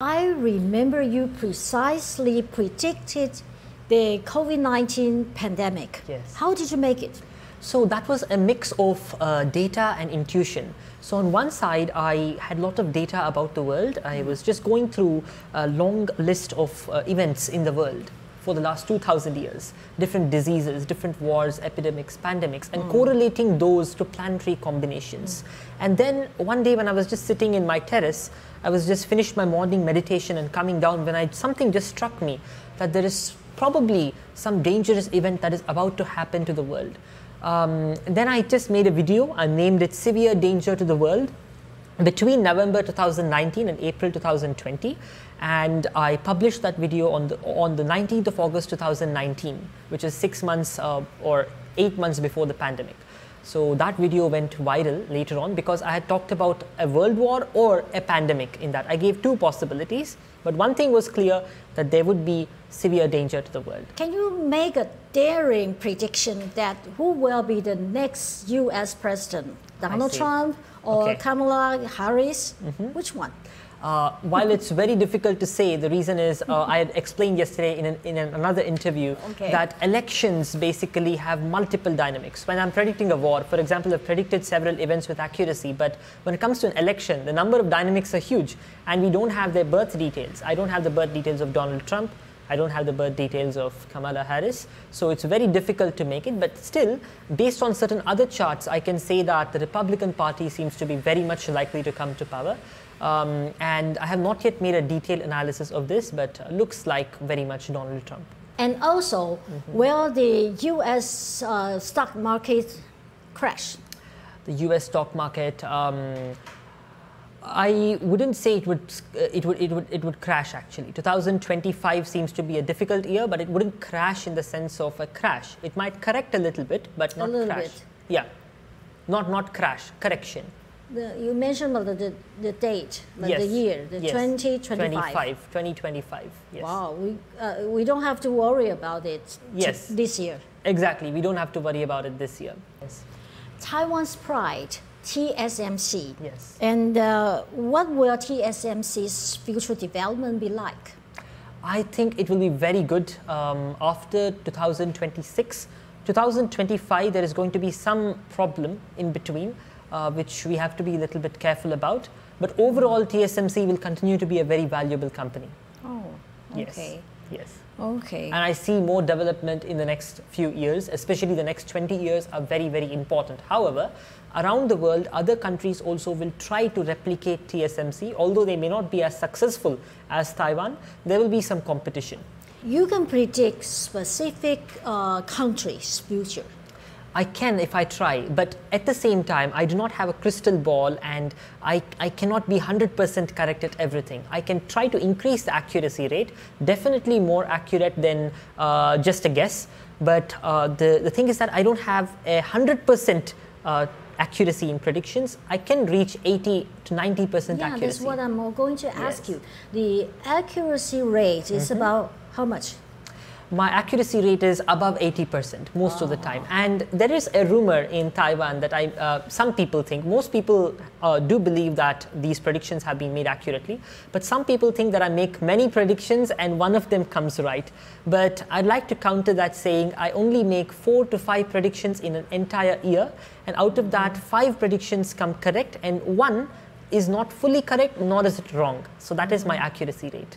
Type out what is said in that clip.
I remember you precisely predicted the COVID-19 pandemic. Yes. How did you make it? So that was a mix of data and intuition. So on one side, I had a lot of data about the world. I was just going through a long list of events in the world for the last 2,000 years, different diseases, different wars, epidemics, pandemics, and correlating those to planetary combinations. And then one day when I was just sitting in my terrace, I was just finished my morning meditation and coming down when something just struck me that there is probably some dangerous event that is about to happen to the world. Then I just made a video. I named it Severe Danger to the World between November 2019 and April 2020, and I published that video on the 19th of August 2019, which is 6 months or 8 months before the pandemic. So that video went viral later on because I had talked about a world war or a pandemic in that. I gave two possibilities, but one thing was clear, that there would be severe danger to the world. Can you make a daring prediction that who will be the next US president? Donald Trump or Kamala Harris? Which one? While it's very difficult to say, the reason is I had explained yesterday in another interview that elections basically have multiple dynamics. When I'm predicting a war, for example, I've predicted several events with accuracy, but when it comes to an election, the number of dynamics are huge, and we don't have their birth details. I don't have the birth details of Donald Trump. I don't have the birth details of Kamala Harris, so it's very difficult to make it. But still, based on certain other charts, I can say that the Republican Party seems to be very much likely to come to power. And I have not yet made a detailed analysis of this, but looks like very much Donald Trump. And also, will the US stock market crash? The US stock market, I wouldn't say it would crash actually. 2025 seems to be a difficult year, but it wouldn't crash in the sense of a crash. It might correct a little bit, but not crash. Yeah, not crash, correction. You mentioned the date, like the year, the 2025. 2025, yes. Wow, we don't have to worry about it this year. Exactly, we don't have to worry about it this year. Yes. Taiwan's pride, TSMC. Yes. And what will TSMC's future development be like? I think it will be very good after 2026. 2025, there is going to be some problem in between, which we have to be a little bit careful about. But overall, TSMC will continue to be a very valuable company. Oh, okay. Yes. Okay. And I see more development in the next few years, especially the next 20 years are very, very important. However, around the world, other countries also will try to replicate TSMC. Although they may not be as successful as Taiwan, there will be some competition. You can predict specific countries' future. I can if I try, but at the same time, I do not have a crystal ball and I cannot be 100% correct at everything. I can try to increase the accuracy rate, definitely more accurate than just a guess, but the thing is that I don't have a 100% accuracy in predictions. I can reach 80 to 90% accuracy. Yeah, that's what I'm going to ask you. The accuracy rate is about how much? My accuracy rate is above 80% most of the time, and there is a rumor in Taiwan that some people think, most people do believe that these predictions have been made accurately, but some people think that I make many predictions and one of them comes right. But I'd like to counter that saying I only make 4 to 5 predictions in an entire year, and out of that 5 predictions come correct and 1 is not fully correct, nor is it wrong. So that is my accuracy rate.